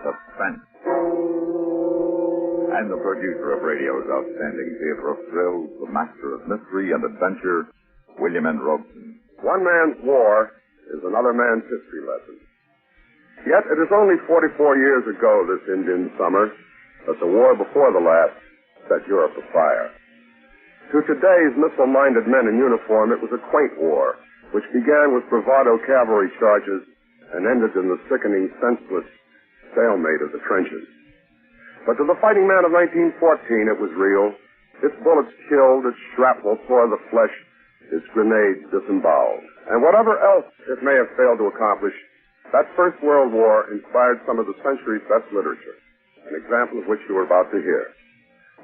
Suspense. And the producer of radio's outstanding theater of thrills, the master of mystery and adventure, William N. Robson. One man's war is another man's history lesson. Yet it is only 44 years ago this Indian summer that the war before the last set Europe afire. To today's missile-minded men in uniform, it was a quaint war, which began with bravado cavalry charges and ended in the sickening, senseless stalemate of the trenches. But to the fighting man of 1914, it was real. Its bullets killed, its shrapnel tore the flesh, its grenades disemboweled. And whatever else it may have failed to accomplish, that First World War inspired some of the century's best literature, an example of which you are about to hear.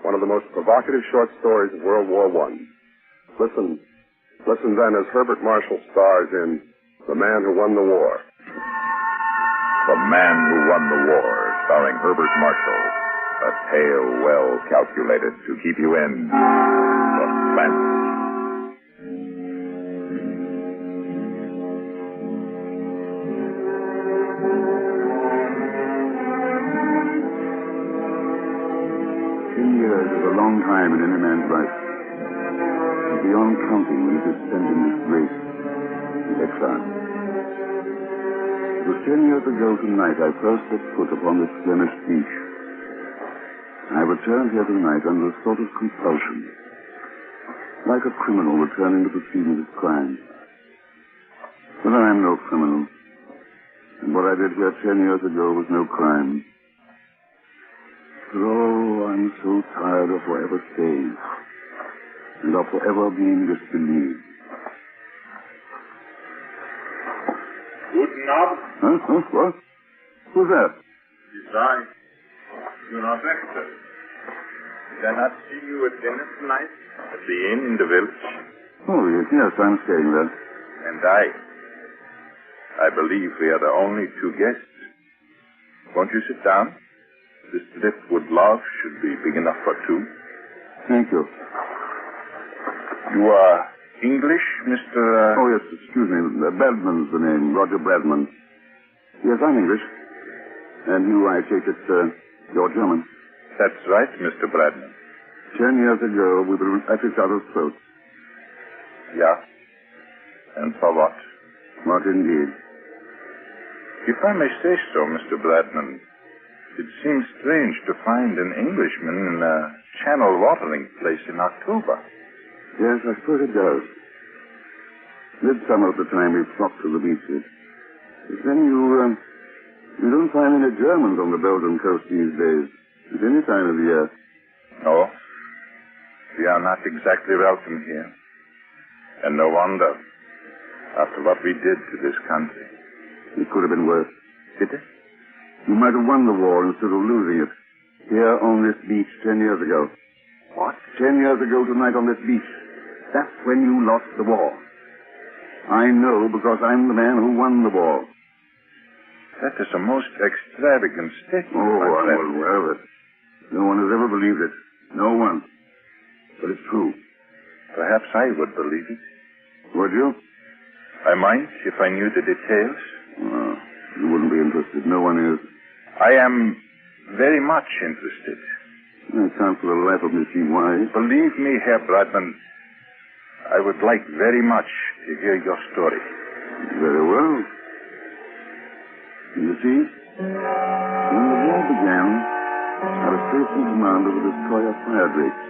One of the most provocative short stories of World War I. Listen then as Herbert Marshall stars in The Man Who Won the War. The Man Who Won the War, starring Herbert Marshall. A tale well calculated to keep you in suspense. 10 years is a long time in any man's life. And beyond counting when it is spent in disgrace and exile. It was 10 years ago tonight I first set foot upon this Flemish beach. I returned here tonight under a sort of compulsion, like a criminal returning to the scene of his crime. But I am no criminal, and what I did here 10 years ago was no crime. But oh, I'm so tired of forever staying, and of forever being disbelieved. Guten Abend. Huh? What? Who's that? It's I. You're not Rector. Did I not see you at dinner tonight? At the inn in the village? Oh, yes, I'm staying there. And I believe we are the only two guests. Won't you sit down? This driftwood log should be big enough for two. Thank you. You are English, Mr. Oh, yes, excuse me. Bradman's the name, Roger Bradman. Yes, I'm English. And you, I take it, you're German. That's right, Mr. Bradman. 10 years ago, we were at each other's throats. Yeah. And for what? What indeed? If I may say so, Mr. Bradman, it seems strange to find an Englishman in a channel watering place in October. Yes, I suppose it does. Midsummer at the time we flocked to the beaches. But then you don't find any Germans on the Belgian coast these days. At any time of the year. No. We are not exactly welcome here. And no wonder, after what we did to this country. It could have been worse. Did it? You might have won the war instead of losing it. Here on this beach 10 years ago. What? 10 years ago tonight on this beach. That's when you lost the war. I know because I'm the man who won the war. That is a most extravagant statement. Oh, my friend. I'm aware of it. No one has ever believed it. No one. But it's true. Perhaps I would believe it. Would you? I might if I knew the details. Oh, you wouldn't be interested. No one is. I am very much interested. I can't for the life of me see why. Believe me, Herr Bradman, I would like very much to hear your story. Very well. You see, when the war began, I was placed in command of the destroyer Fire Drake,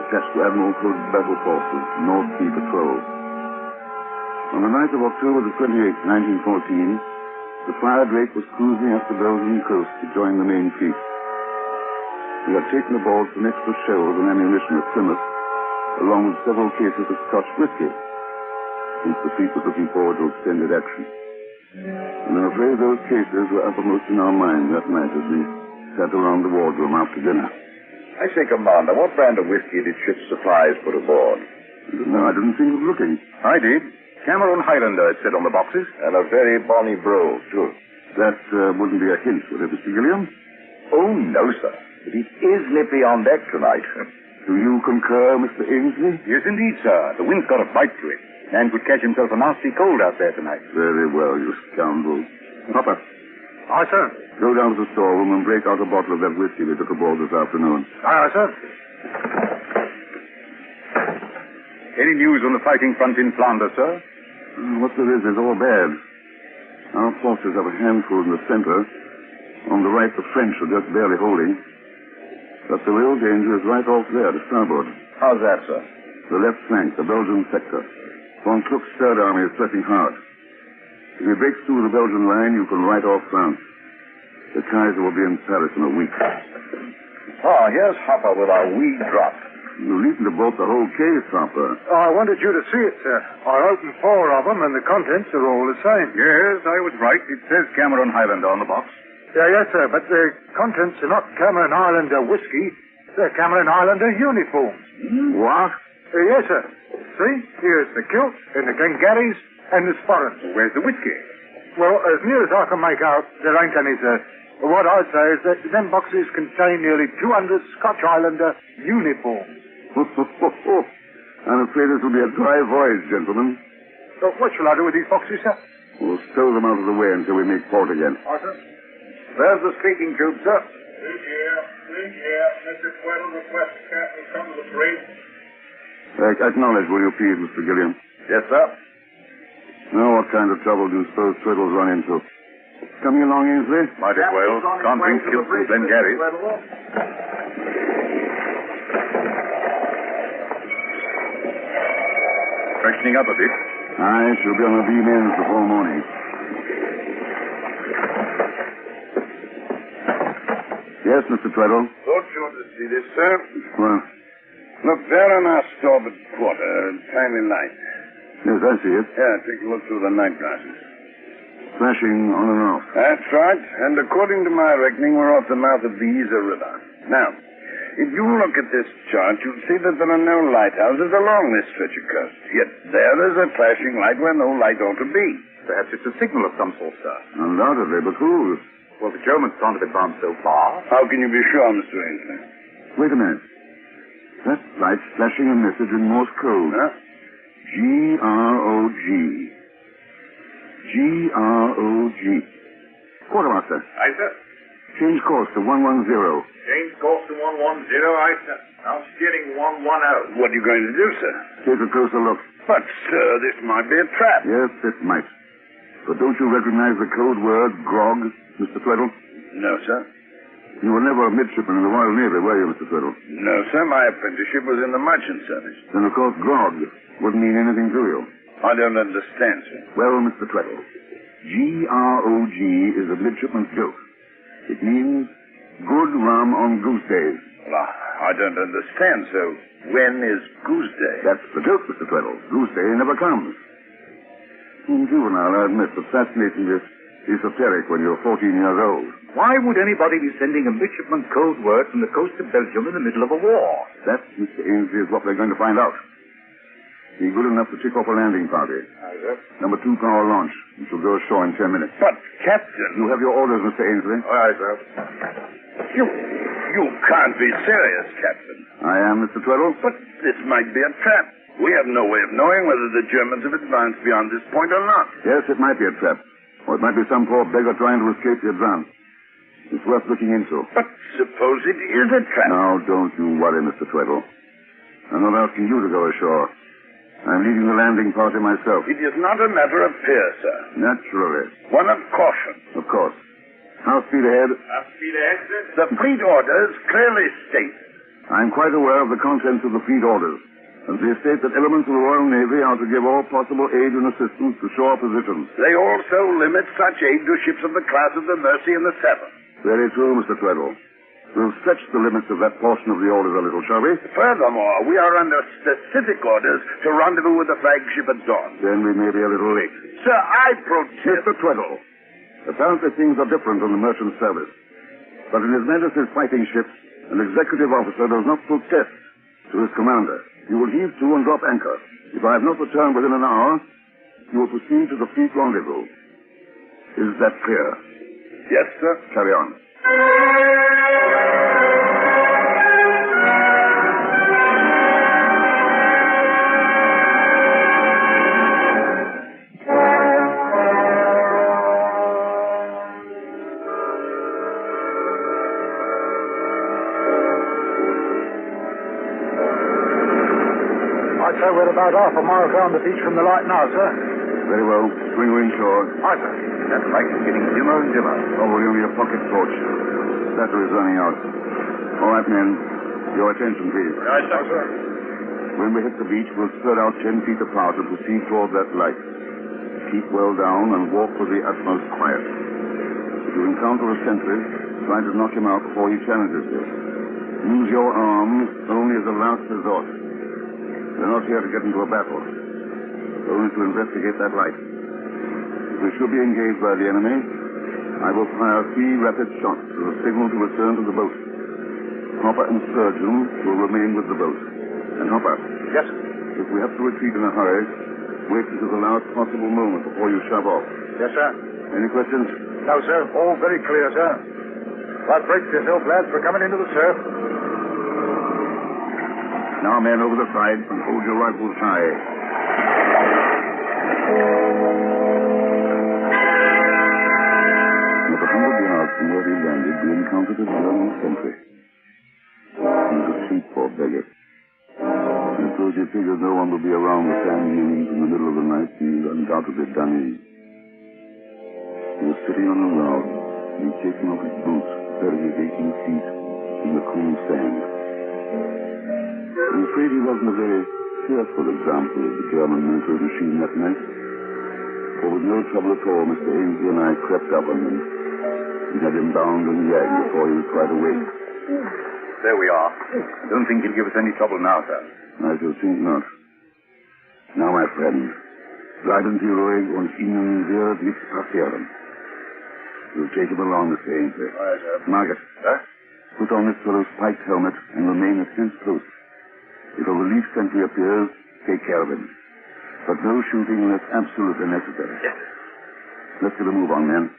attached to Admiral Hood's battle forces, North Sea Patrol. On the night of October the 28th, 1914, the Fire Drake was cruising up the Belgian coast to join the main fleet. We had taken aboard some extra shells and ammunition at Plymouth, along with several cases of Scotch whiskey, since the fleet was looking forward to extended action. And I'm afraid those cases were uppermost in our mind that night as we sat around the wardroom after dinner. I say, Commander, what brand of whiskey did ship's supplies put aboard? No, I didn't think of looking. I did. Cameroon Highlander, it said on the boxes. And a very bonny brogue, too. That wouldn't be a hint, would it, Mr. Gilliam? Oh, no, sir. But it is nippy on deck tonight. Do you concur, Mr. Ainsley? Yes, indeed, sir. The wind's got a bite to it. Man could catch himself a nasty cold out there tonight. Very well, you scoundrel. Hopper, Aye, sir. Go down to the storeroom and break out a bottle of that whiskey we took aboard this afternoon. Aye, sir. Any news on the fighting front in Flanders, sir? What there is all bad. Our forces have a handful in the center. On the right, the French are just barely holding. But the real danger is right off there, to starboard. How's that, sir? The left flank, the Belgian sector. Von Kluck's Third Army is pressing hard. If he breaks through the Belgian line, you can write off France. The Kaiser will be in Paris in a week. Oh, here's Hopper with our wee drop. You needn't have bought the whole case, Hopper. I wanted you to see it, sir. I opened 4 of them, and the contents are all the same. Yes, I was right. It says Cameron Highlander on the box. Yeah, yes, sir, but the contents are not Cameron Islander whiskey. They're Cameron Islander uniforms. What? Yes, sir. See? Here's the kilt, and the Glengarries, and the sporrans. Where's the whiskey? Well, as near as I can make out, there ain't any, sir. But what I'd say is that them boxes contain nearly 200 Scotch Islander uniforms. I'm afraid this will be a dry voyage, gentlemen. So what shall I do with these boxes, sir? We'll stow them out of the way until we make port again. Aye, sir. There's the speaking tube, sir. Here. Mr. Tweddle requests the captain come to the bridge. Acknowledge, will you please, Mr. Gilliam? Yes, sir. Now, what kind of trouble do you suppose Tweddle's run into? Coming along, Ainsley? Might as well. Can't bring kilts from Glengarry. Freshening up a bit. Aye, she'll be on the beam ends before morning. Yes, Mr. Tweddle? Don't you want to see this, sir? Well, Look, there on our starboard quarter, a tiny light. yes, I see it. Yeah, take a look through the night glasses. Flashing on and off. That's right. And according to my reckoning, we're off the mouth of the Yser River. Now, if you look at this chart, you'll see that there are no lighthouses along this stretch of coast. Yet there is a flashing light where no light ought to be. Perhaps it's a signal of some sort, sir. Undoubtedly, but whose? Well, the Germans can't have advanced so far. How can you be sure, Mr. Ainsley? Wait a minute. That light's flashing a message in Morse code. Huh? G-R-O-G. G-R-O-G. Quartermaster, Aye, sir. change course to 110. Change course to 110, aye, sir. Now steering 110. What are you going to do, sir? Take a closer look. But, sir, this might be a trap. Yes, it might. But don't you recognize the code word, grog, Mr. Tweddle? No, sir. You were never a midshipman in the Royal Navy, were you, Mr. Tweddle? No, sir. My apprenticeship was in the merchant service. Then, of course, grog wouldn't mean anything to you. I don't understand, sir. Well, Mr. Tweddle, G-R-O-G is a midshipman's joke. It means good rum on goose days. Well, I don't understand, so when is Goose Day? That's the joke, Mr. Tweddle. Goose day never comes. Juvenile, I admit, but fascinatingly esoteric when you're 14 years old. Why would anybody be sending a midshipman code word from the coast of Belgium in the middle of a war? That, Mr. Ainsley, is what we're going to find out. Be good enough to kick off a landing party. Aye, sir. Number 2 power launch. We shall go ashore in 10 minutes. But, Captain... You have your orders, Mr. Ainsley. Aye, sir. You can't be serious, Captain. I am, Mr. Tweddle. But this might be a trap. We have no way of knowing whether the Germans have advanced beyond this point or not. Yes, it might be a trap. Or it might be some poor beggar trying to escape the advance. It's worth looking into. But suppose it is a trap. Now, don't you worry, Mr. Tweddle. I'm not asking you to go ashore. I'm leading the landing party myself. It is not a matter of fear, sir. Naturally. One of caution. Of course. How speed ahead? Speed ahead, sir. The fleet orders clearly state. I'm quite aware of the contents of the fleet orders. And they state that elements of the Royal Navy are to give all possible aid and assistance to shore positions. They also limit such aid to ships of the class of the Mercy and the Seven. Very true, Mr. Tweddle. We'll stretch the limits of that portion of the orders a little, shall we? Furthermore, we are under specific orders to rendezvous with the flagship at dawn. Then we may be a little late. Sir, I protest. Mr. Tweddle, apparently things are different on the merchant service. But in His Majesty's fighting ships, an executive officer does not protest to his commander. You will heave to and drop anchor. If I have not returned within an hour, you will proceed to the fleet rendezvous. Is that clear? Yes, sir. Carry on. sir. We're about half a mile down the beach from the light now, sir. Very well. Swing her inshore. Aye, sir. That light is getting dimmer and dimmer. Oh, we're only a pocket torch. Battery's running out. All right, men. Your attention, please. Aye, sir. When we hit the beach, we'll spread out 10 feet apart and proceed toward that light. Keep well down and walk with the utmost quiet. If you encounter a sentry, try to knock him out before he challenges you. Use your arms only as a last resort. We're not here to get into a battle. Only to investigate that light. If we should be engaged by the enemy, I will fire 3 rapid shots as a signal to return to the boat. Hopper and Sturgeon will remain with the boat. And Hopper. Yes, sir. If we have to retreat in a hurry, wait until the last possible moment before you shove off. Yes, sir. Any questions? No, sir. All very clear, sir. Well, brace yourself, lads. We're coming into the surf. Now, men, over the side and hold your rifles high. At 100 yards from where we landed, we encountered a German sentry. He was asleep, poor beggar. And so as you figured no one would be around the sand dunes in the middle of the night, he's undoubtedly done in. He was sitting on a log, and he'd taken off his boots, bedding his 18 feet in the cool sand. I'm afraid he wasn't a very cheerful example of the German military machine that night. For with no trouble at all, Mr. Ainsley and I crept up on him and had him bound and gagged before he was quite awake. There we are. Don't think he'll give us any trouble now, sir. I shall think not. Now, my friend, bleiben Sie ruhig und Ihnen wird nichts passieren. You'll take him along, Mr. Ainsley. Aye, sir. Margaret, Sir? put on this fellow's spiked helmet and remain a tense close. If a relief sentry appears, take care of him. But no shooting unless absolutely necessary. Yes. Let's get a move on, men.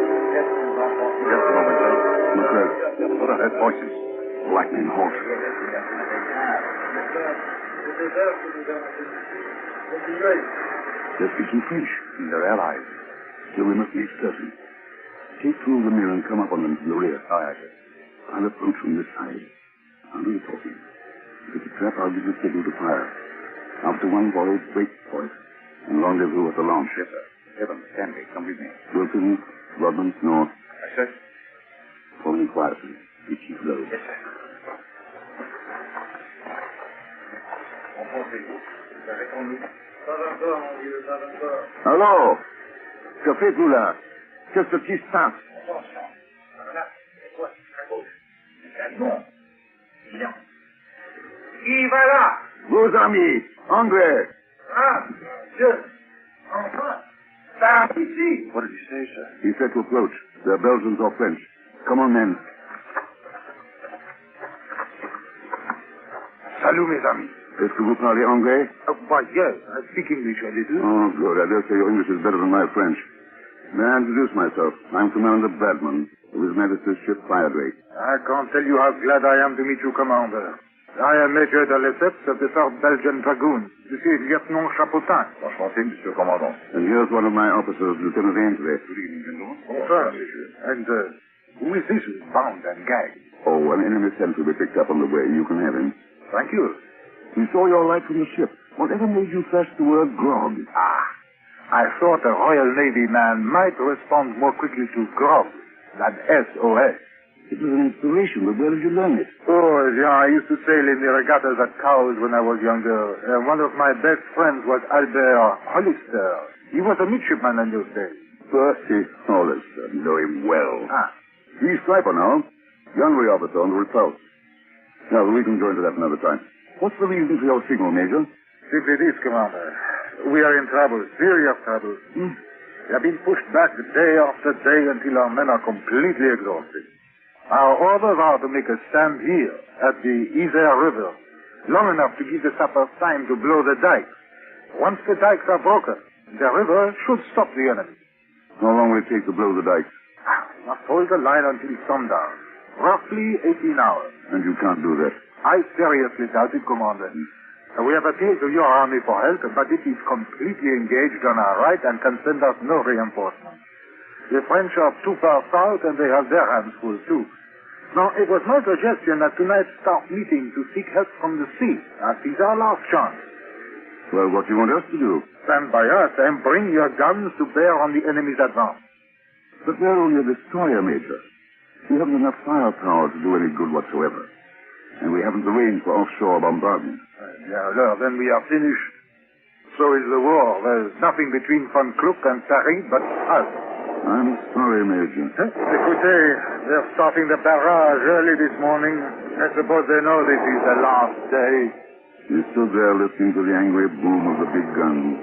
Just a moment, sir. Look, What are those voices? lightning horse. They're speaking French. They're allies. So we must make certain. Take 2 of the men and come up on them from the rear. Aye, sir. I'll approach from this side. I'll do the talking. If it's a trap, I'll give the signal to fire. After one volley, break for it. And rendezvous at the launch. Yes, sir. Evans, Stanley, come with me. Wilson, Rodman, North. Aye, sir. Follow me quietly. We keep low. Yes, sir. Allô? Que faites-vous là? Qu'est-ce qui se passe? Qui va là? Vos amis, anglais. Ah, Dieu. Enfin. Par ici. What did he say, sir? He said to approach. They're Belgians or French. Come on, men. Salut, mes amis. Est-ce que vous parlez anglais? Why, yes. I speak English a little. Oh, good. I dare say your English is better than my French. May I introduce myself? I'm Commander Badman of His Majesty's ship Firedrake. I can't tell you how glad I am to meet you, Commander. I am Major de Lesseps of the South Belgian Dragoons. You see, Lieutenant Chapotin. Enchanté, Monsieur le Commandant. And here's one of my officers, Lieutenant Ainsley. Good evening, gentlemen. Sir. And who is this who's bound and gagged? Oh, an enemy sentry we picked up on the way. You can have him. Thank you. We saw your light from the ship. Whatever made you flash the word grog? I thought a Royal Navy man might respond more quickly to grog than SOS. It was an inspiration, but where did you learn it? Oh, yeah, I used to sail in the regattas at Cowes when I was younger. One of my best friends was Albert Hollister. He was a midshipman in those days. Percy Hollister. Know him well. He's striper now. Gunnery officer on the Repulse. Now, we can go into that another time. What's the reason for your signal, Major? Simply this, Commander. We are in trouble, serious trouble. We have been pushed back day after day until our men are completely exhausted. Our orders are to make a stand here at the Isère River, long enough to give the sappers time to blow the dikes. Once the dikes are broken, the river should stop the enemy. How long will it take to blow the dikes? Must hold the line until sundown. Roughly 18 hours. And you can't do that. I seriously doubt it, Commander. We have appealed to your army for help, but it is completely engaged on our right and can send us no reinforcements. The French are too far south, and they have their hands full, too. Now, it was my suggestion that tonight start meeting to seek help from the sea, as is our last chance. Well, what do you want us to do? Stand by us and bring your guns to bear on the enemy's advance. But we're only a destroyer, Major. We haven't enough firepower to do any good whatsoever. And we haven't the range for offshore bombardment. Then we are finished. So is the war. There's nothing between Von Kluck and Paris but us. I'm sorry, Major. Écoutez, they're starting the barrage early this morning. I suppose they know this is the last day. We stood there listening to the angry boom of the big guns,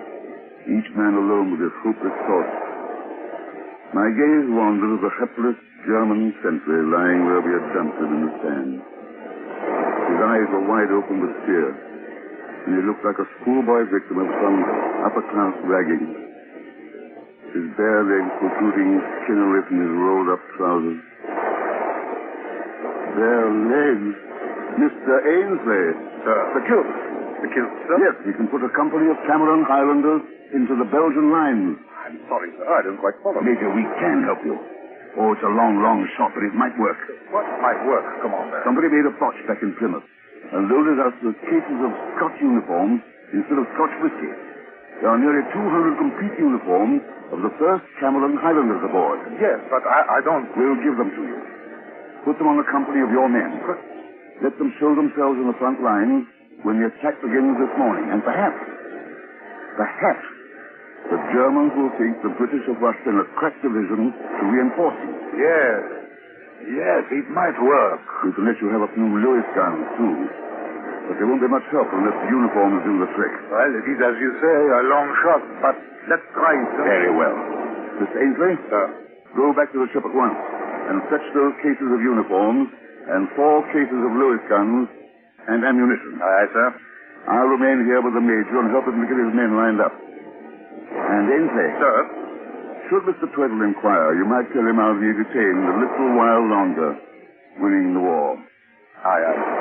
each man alone with his hopeless thoughts. My gaze wandered to the hapless German sentry lying where we had dumped him in the sand. His eyes were wide open with fear, and he looked like a schoolboy victim of some upper-class ragging. His bare legs protruding skinnery from his rolled-up trousers. Bare legs? Mr. Ainsley. Sir. The kilt. The kilt, sir? Yes, we can put a company of Cameron Highlanders into the Belgian lines. I'm sorry, sir. I don't quite follow. Major, we can help you. Oh, it's a long, long shot, but it might work. What might work? Come on, there. Somebody made a botch back in Plymouth and loaded us with cases of Scotch uniforms instead of Scotch whiskey. There are nearly 200 complete uniforms of the 1st Cameron Highlanders aboard. Yes, but I don't... We'll give them to you. Put them on the company of your men. Let them show themselves in the front lines when the attack begins this morning. And perhaps, the Germans will think the British have rushed in a crack division to reinforce you. Yes, it might work. We can let you have a few Lewis guns, too. But there won't be much help unless the uniforms do the trick. Well, it is, as you say, a long shot, but let's try it, sir. Very well. Mr. Ainsley? Sir. Go back to the ship at once and fetch those cases of uniforms and 4 cases of Lewis guns and ammunition. Aye, sir. I'll remain here with the Major and help him to get his men lined up. And Ainsley. Sir. Should Mr. Tweddle inquire, you might tell him I'll be detained a little while longer, winning the war. Aye.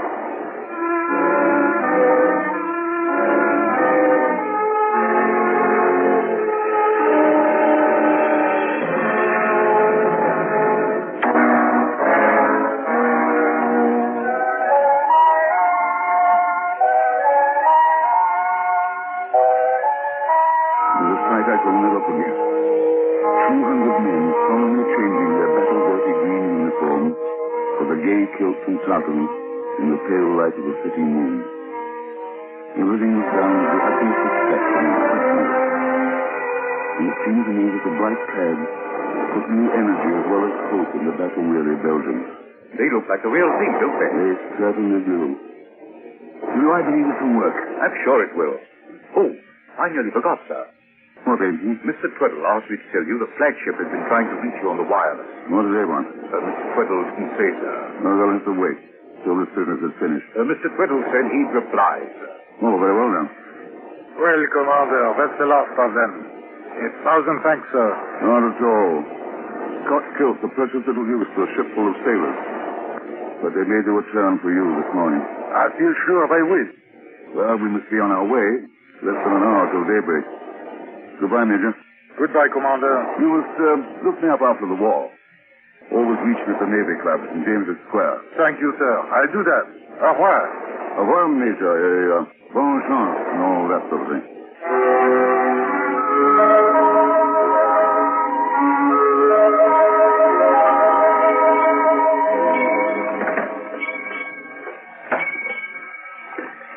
And tartans in the pale light of the setting moon. Everything was done with the utmost respect and intention. And it seemed to me that the bright clads put new energy as well as hope in the battle-weary Belgians. They look like the real thing, don't they? They certainly do. Do I believe it will work? I'm sure it will. Oh, I nearly forgot, sir. What, Agent? Mr. Tweddle asked me to tell you the flagship has been trying to reach you on the wireless. What do they want? Mr. Tweddle didn't say, sir. No, they'll have to wait till this business is finished. Mr. Tweddle said he'd reply, sir. Oh, very well, then. Well, Commander, that's the last of them. 1,000 thanks, sir. Not at all. Scotch kilts are precious little use to a ship full of sailors. But they made their return for you this morning. I feel sure they will. Well, we must be on our way. Less than an hour till daybreak. Goodbye, Major. Goodbye, Commander. You must look me up after the war. Always reach me at the Navy Club in James's Square. Thank you, sir. I'll do that. Au revoir. Au revoir, Major. Bonne chance and all that sort of thing.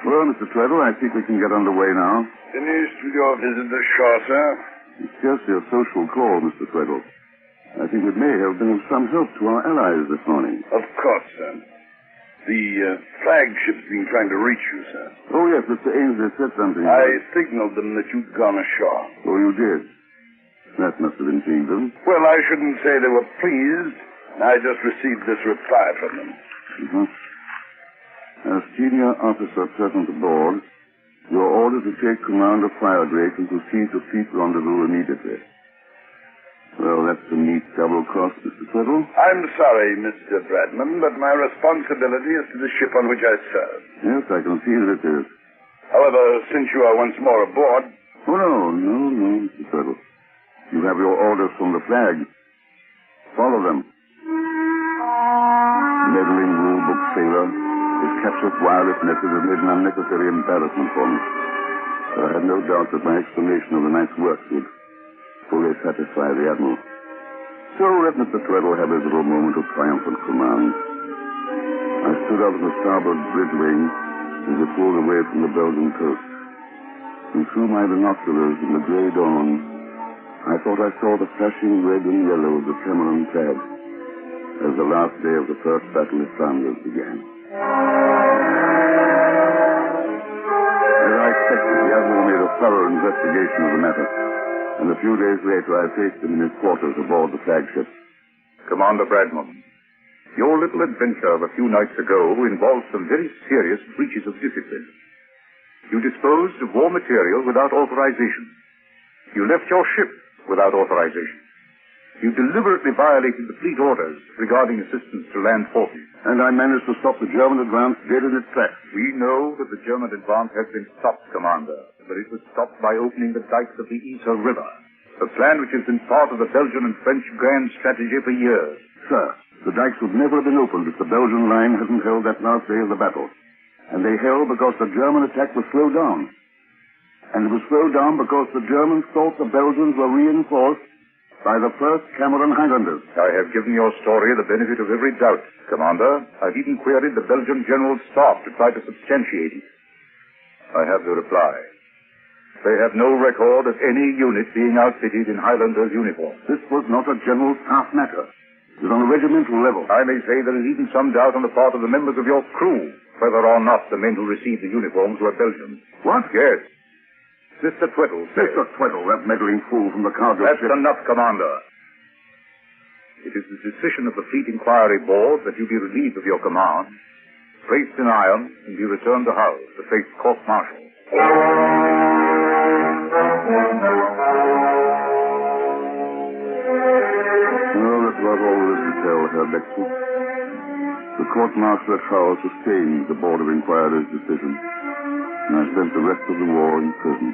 Well, Mr. Tweddle, I think we can get underway now. Finished with your visit ashore, sir? It's scarcely a social call, Mr. Tweddle. I think it may have been of some help to our allies this morning. Of course, sir. The flagship's been trying to reach you, sir. Oh, yes, Mr. Ainsley said something. I signaled them that you'd gone ashore. Oh, you did? That must have intrigued them. Well, I shouldn't say they were pleased. I just received this reply from them. Mm-hmm. As senior officer present aboard, you are ordered to take command of Firedrake and proceed to Fleet Rendezvous immediately. Well, that's a neat double cross, Mr. Tweddle. I'm sorry, Mr. Bradman, but my responsibility is to the ship on which I serve. Yes, I can see that it is. However, since you are once more aboard... Oh, no, Mr. Tweddle. You have your orders from the flag. Follow them. Meddling rule-book sailor, his captious wireless message has made an unnecessary embarrassment for me. But I had no doubt that my explanation of the night's work would fully satisfy the Admiral. So let Mr. Tweddle have his little moment of triumphant command. I stood up in the starboard bridge wing as we pulled away from the Belgian coast. And through my binoculars in the grey dawn, I thought I saw the flashing red and yellow of the Cameron flag as the last day of the First Battle of Flanders began. As I expected, the Admiral made a thorough investigation of the matter, and a few days later I faced him in his quarters aboard the flagship. Commander Bradman, your little adventure of a few nights ago involved some very serious breaches of discipline. You disposed of war material without authorization. You left your ship without authorization. You deliberately violated the fleet orders regarding assistance to land forces. And I managed to stop the German advance dead in its tracks. We know that the German advance has been stopped, Commander, but it was stopped by opening the dikes of the Yser River, a plan which has been part of the Belgian and French grand strategy for years. Sir, the dikes would never have been opened if the Belgian line hadn't held that last day of the battle. And they held because the German attack was slowed down. And it was slowed down because the Germans thought the Belgians were reinforced by the 1st Cameron Highlanders. I have given your story the benefit of every doubt, Commander. I've even queried the Belgian General Staff to try to substantiate it. I have the reply. They have no record of any unit being outfitted in Highlanders' uniform. This was not a General Staff matter. It was on a regimental level. I may say there is even some doubt on the part of the members of your crew whether or not the men who received the uniforms were Belgians. What? Yes. Mr. Tweddle says... Mr. Tweddle, that meddling fool from the cargo That's ship. enough, Commander. It is the decision of the Fleet Inquiry Board that you be relieved of your command, placed in irons, and be returned to Hull to face court-martial. Well, that's about all there is to tell, Herr Bexel. The court-martial at Hull sustained the Board of Inquiry's decision, and I spent the rest of the war in prison.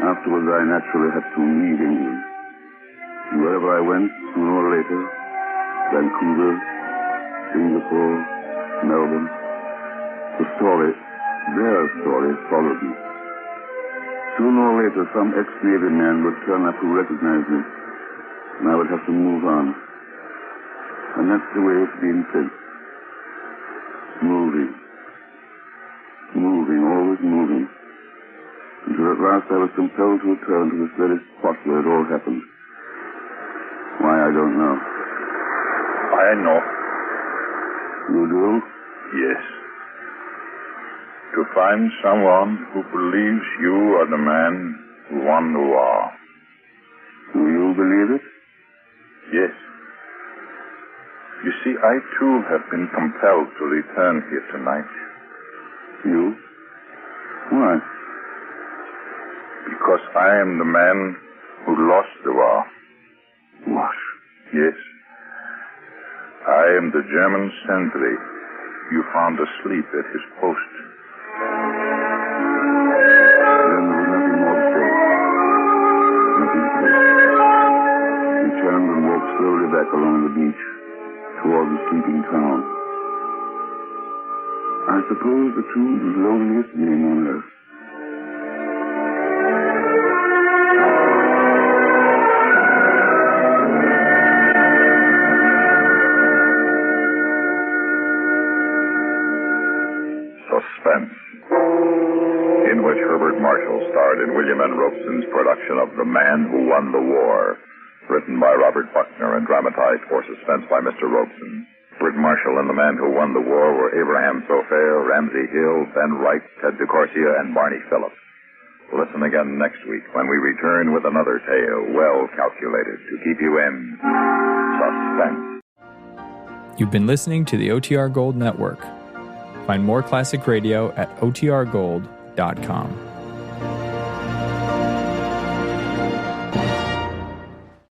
Afterwards, I naturally had to leave England. And wherever I went, sooner or later, Vancouver, Singapore, Melbourne, the story, their story, followed me. Sooner or later, some ex-Navy man would turn up to recognize me, and I would have to move on. And that's the way it's been since. Moving. Moving, always moving. Until at last I was compelled to return to this very spot where it all happened. Why, I don't know. I know. You do? Yes. To find someone who believes you are the man who won the war. Do you believe it? Yes. You see, I too have been compelled to return here tonight. You? Why? Because I am the man who lost the war. What? Yes. I am the German sentry you found asleep at his post. Then there was nothing more to say. Nothing to say. He turned and walked slowly back along the beach toward the sleeping town. I suppose the truth is loneliest name on earth. Suspense, in which Herbert Marshall starred in William N. Robeson's production of The Man Who Won the War, written by Robert Buckner and dramatized for suspense by Mr. Robeson. Herbert Marshall and The Man Who Won the War were Abraham Sofair, Ramsey Hill, Ben Wright, Ted DeCorsia, and Barney Phillips. Listen again next week when we return with another tale well calculated to keep you in suspense. You've been listening to the OTR Gold Network. Find more classic radio at otrgold.com.